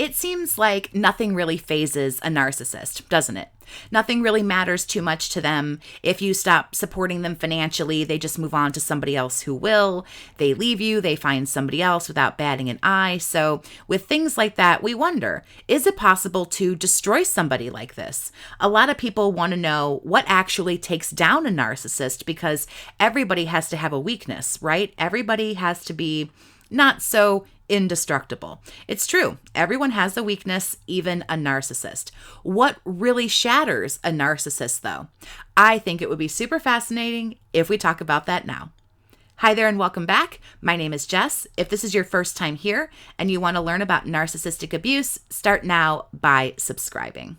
It seems like nothing really phases a narcissist, doesn't it? Nothing really matters too much to them. If you stop supporting them financially, they just move on to somebody else who will. They leave you, they find somebody else without batting an eye. So with things like that, we wonder, is it possible to destroy somebody like this? A lot of people want to know what actually takes down a narcissist, because everybody has to have a weakness, right? Everybody has to be not so indestructible. It's true. Everyone has a weakness, even a narcissist. What really shatters a narcissist, though? I think it would be super fascinating if we talk about that now. Hi there and welcome back. My name is Jess. If this is your first time here and you want to learn about narcissistic abuse, start now by subscribing.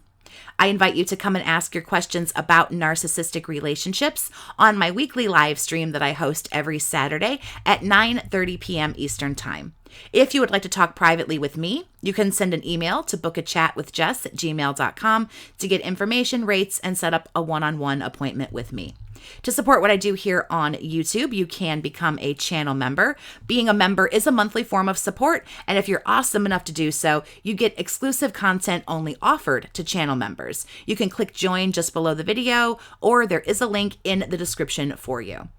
I invite you to come and ask your questions about narcissistic relationships on my weekly live stream that I host every Saturday at 9:30 p.m. Eastern Time. If you would like to talk privately with me, you can send an email to BookAChatWithJess@gmail.com to get information, rates, and set up a one-on-one appointment with me. To support what I do here on YouTube, you can become a channel member. Being a member is a monthly form of support, and if you're awesome enough to do so, you get exclusive content only offered to channel members. You can click join just below the video, or there is a link in the description for you.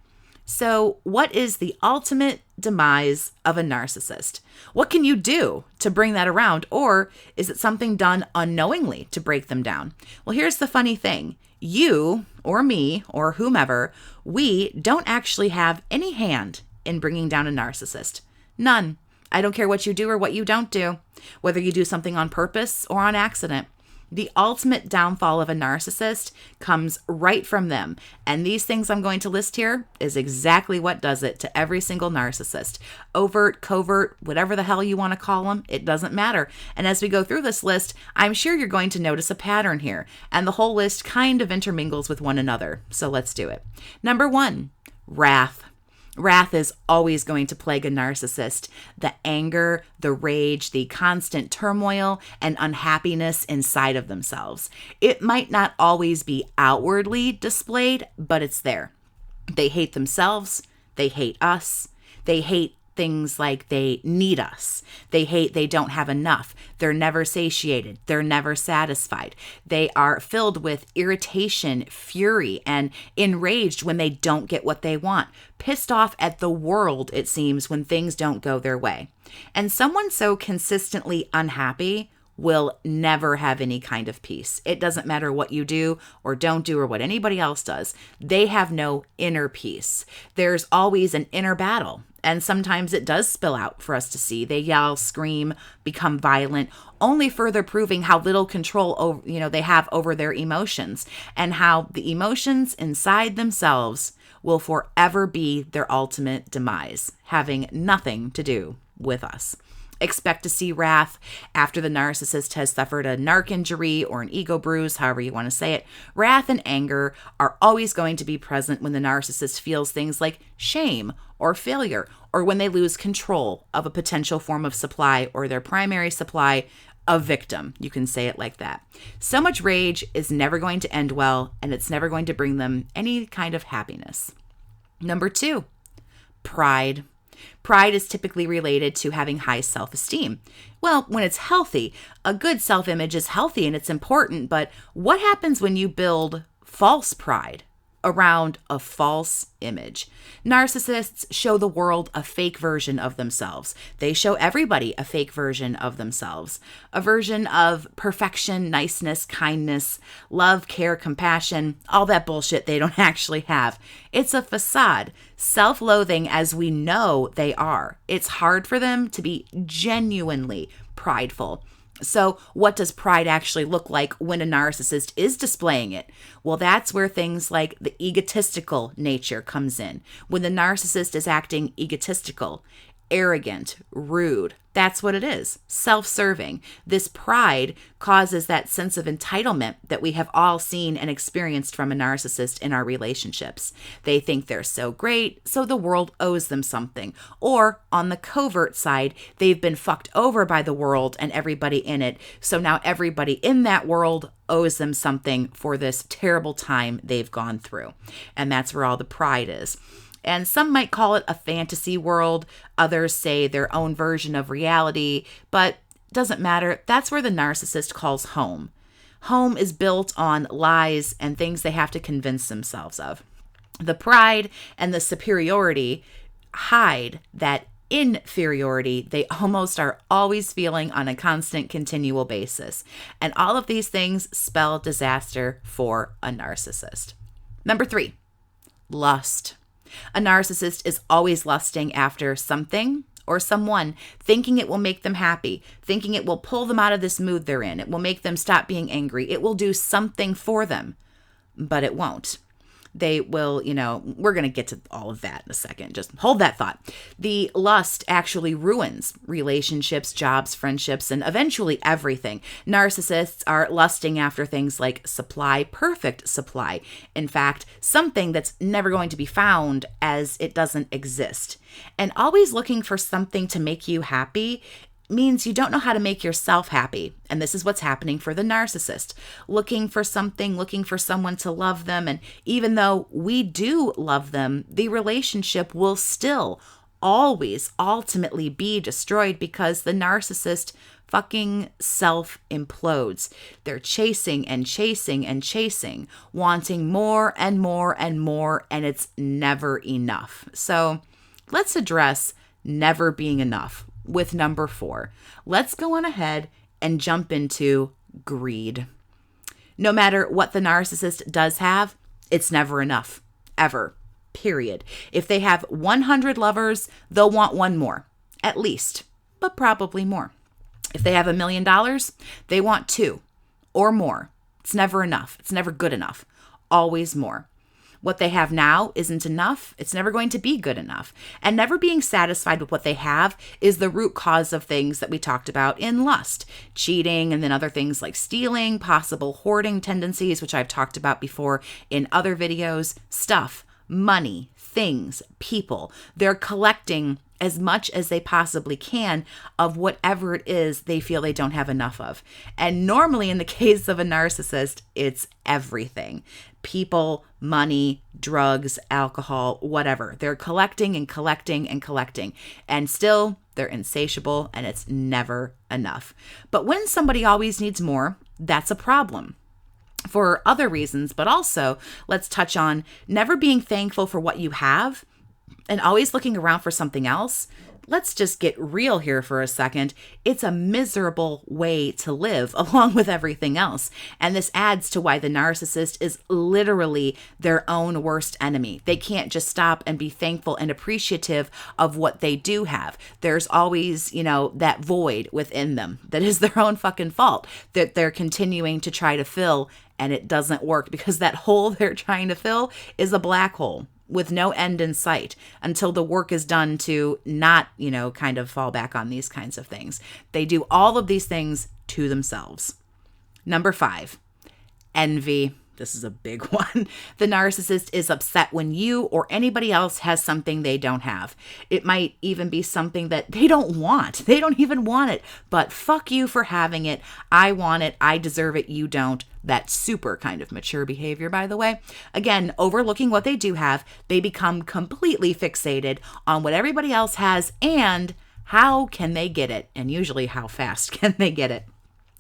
So, what is the ultimate demise of a narcissist? What can you do to bring that around, or is it something done unknowingly to break them down? Well, here's the funny thing. You, or me, or whomever, we don't actually have any hand in bringing down a narcissist. None. I don't care what you do or what you don't do, whether you do something on purpose or on accident. The ultimate downfall of a narcissist comes right from them. And these things I'm going to list here is exactly what does it to every single narcissist. Overt, covert, whatever the hell you want to call them, it doesn't matter. And as we go through this list, I'm sure you're going to notice a pattern here. And the whole list kind of intermingles with one another. So let's do it. Number 1, wrath. Wrath is always going to plague a narcissist. The anger, the rage, the constant turmoil, and unhappiness inside of themselves. It might not always be outwardly displayed, but it's there. They hate themselves. They hate us. They hate things like they need us. They hate they don't have enough. They're never satiated. They're never satisfied. They are filled with irritation, fury, and enraged when they don't get what they want. Pissed off at the world, it seems, when things don't go their way. And someone so consistently unhappy will never have any kind of peace. It doesn't matter what you do or don't do or what anybody else does. They have no inner peace. There's always an inner battle. And sometimes it does spill out for us to see. They yell, scream, become violent, only further proving how little control they have over their emotions, and how the emotions inside themselves will forever be their ultimate demise, having nothing to do with us. Expect to see wrath after the narcissist has suffered a narc injury or an ego bruise, however you want to say it. Wrath and anger are always going to be present when the narcissist feels things like shame or failure, or when they lose control of a potential form of supply or their primary supply, a victim. You can say it like that. So much rage is never going to end well, and it's never going to bring them any kind of happiness. Number 2, pride. Pride is typically related to having high self-esteem. Well, when it's healthy, a good self-image is healthy and it's important, but what happens when you build false pride around a false image? Narcissists show the world a fake version of themselves. They show everybody a fake version of themselves, a version of perfection, niceness, kindness, love, care, compassion, all that bullshit they don't actually have. It's a facade, self-loathing as we know they are. It's hard for them to be genuinely prideful. So what does pride actually look like when a narcissist is displaying it? Well, that's where things like the egotistical nature comes in. When the narcissist is acting egotistical, arrogant, rude, that's what it is, self-serving. This pride causes that sense of entitlement that we have all seen and experienced from a narcissist in our relationships. They think they're so great, so the world owes them something. Or on the covert side, they've been fucked over by the world and everybody in it, so now everybody in that world owes them something for this terrible time they've gone through. And that's where all the pride is. And some might call it a fantasy world. Others say their own version of reality. But Doesn't matter. That's where the narcissist calls home. Home is built on lies and things they have to convince themselves of. The pride and the superiority hide that inferiority they almost are always feeling on a constant, continual basis. And all of these things spell disaster for a narcissist. Number 3, lust. A narcissist is always lusting after something or someone, thinking it will make them happy, thinking it will pull them out of this mood they're in. It will make them stop being angry. It will do something for them, but it won't. They will, we're going to get to all of that in a second. Just hold that thought. The lust actually ruins relationships, jobs, friendships, and eventually everything. Narcissists are lusting after things like supply, perfect supply. In fact, something that's never going to be found as it doesn't exist. And always looking for something to make you happy means you don't know how to make yourself happy. And this is what's happening for the narcissist. Looking for something, looking for someone to love them. And even though we do love them, the relationship will still always ultimately be destroyed because the narcissist fucking self implodes. They're chasing and chasing and chasing, wanting more and more and more, and it's never enough. So let's address never being enough with number 4. Let's go on ahead and jump into greed. No matter what the narcissist does have, it's never enough. Ever. Period. If they have 100 lovers, they'll want one more. At least. But probably more. If they have $1 million, they want 2 or more. It's never enough. It's never good enough. Always more. What they have now isn't enough. It's never going to be good enough. And never being satisfied with what they have is the root cause of things that we talked about in lust. Cheating, and then other things like stealing, possible hoarding tendencies, which I've talked about before in other videos, stuff, money, things, people. They're collecting as much as they possibly can of whatever it is they feel they don't have enough of. And normally in the case of a narcissist, it's everything. People, money, drugs, alcohol, whatever. They're collecting and collecting and collecting. And still, they're insatiable and it's never enough. But when somebody always needs more, that's a problem. For other reasons, but also let's touch on never being thankful for what you have and always looking around for something else. Let's just get real here for a second. It's a miserable way to live along with everything else. And this adds to why the narcissist is literally their own worst enemy. They can't just stop and be thankful and appreciative of what they do have. There's always, that void within them that is their own fucking fault that they're continuing to try to fill, and it doesn't work because that hole they're trying to fill is a black hole with no end in sight until the work is done to not, kind of fall back on these kinds of things. They do all of these things to themselves. Number 5, envy. This is a big one. The narcissist is upset when you or anybody else has something they don't have. It might even be something that they don't want. They don't even want it, but fuck you for having it. I want it. I deserve it. You don't. That's super kind of mature behavior, by the way. Again, overlooking what they do have, they become completely fixated on what everybody else has and how can they get it? And usually how fast can they get it?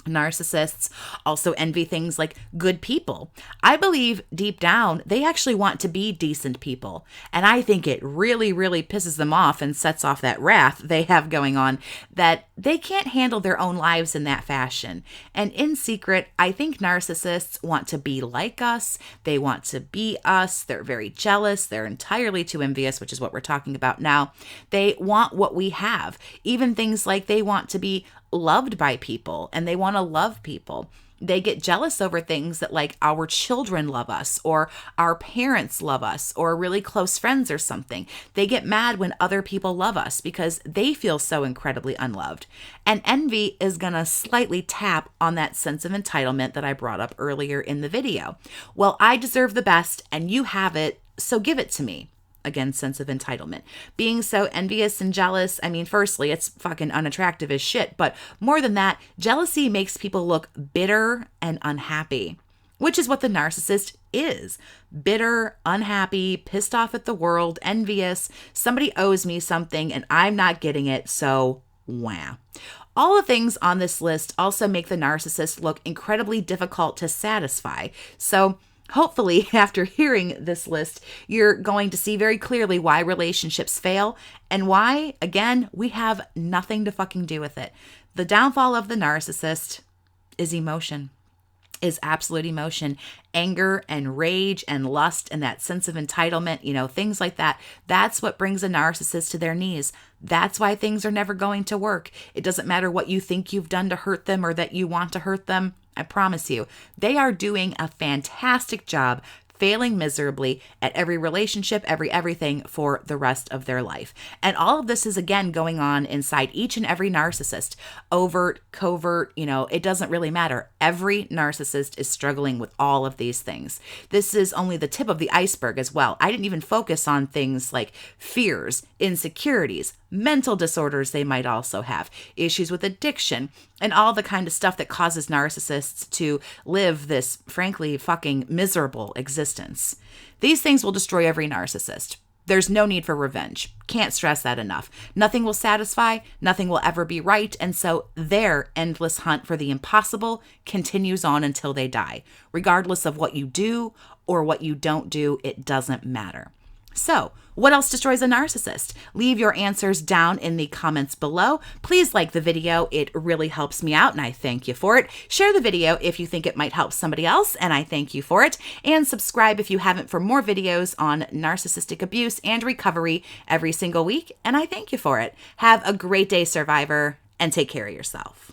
Narcissists also envy things like good people. I believe deep down they actually want to be decent people. And I think it really, really pisses them off and sets off that wrath they have going on that they can't handle their own lives in that fashion. And in secret, I think narcissists want to be like us. They want to be us. They're very jealous. They're entirely too envious, which is what we're talking about now. They want what we have. Even things like they want to be loved by people and they want to love people. They get jealous over things that like our children love us or our parents love us or really close friends or something. They get mad when other people love us because they feel so incredibly unloved. And envy is going to slightly tap on that sense of entitlement that I brought up earlier in the video. Well, I deserve the best and you have it, so give it to me. Again, sense of entitlement. Being so envious and jealous, firstly, it's fucking unattractive as shit. But more than that, jealousy makes people look bitter and unhappy, which is what the narcissist is. Bitter, unhappy, pissed off at the world, envious. Somebody owes me something and I'm not getting it, so wah. All the things on this list also make the narcissist look incredibly difficult to satisfy. So hopefully, after hearing this list, you're going to see very clearly why relationships fail and why, again, we have nothing to fucking do with it. The downfall of the narcissist is emotion, is absolute emotion, anger and rage and lust and that sense of entitlement, things like that. That's what brings a narcissist to their knees. That's why things are never going to work. It doesn't matter what you think you've done to hurt them or that you want to hurt them. I promise you, they are doing a fantastic job failing miserably at every relationship, everything for the rest of their life. And all of this is, again, going on inside each and every narcissist. Overt, covert, it doesn't really matter. Every narcissist is struggling with all of these things. This is only the tip of the iceberg as well. I didn't even focus on things like fears, insecurities, mental disorders they might also have, issues with addiction, and all the kind of stuff that causes narcissists to live this, frankly, fucking miserable existence. These things will destroy every narcissist. There's no need for revenge. Can't stress that enough. Nothing will satisfy, nothing will ever be right, and so their endless hunt for the impossible continues on until they die. Regardless of what you do or what you don't do, it doesn't matter. So, what else destroys a narcissist? Leave your answers down in the comments below. Please like the video. It really helps me out, and I thank you for it. Share the video if you think it might help somebody else, and I thank you for it. And subscribe if you haven't for more videos on narcissistic abuse and recovery every single week, and I thank you for it. Have a great day, survivor, and take care of yourself.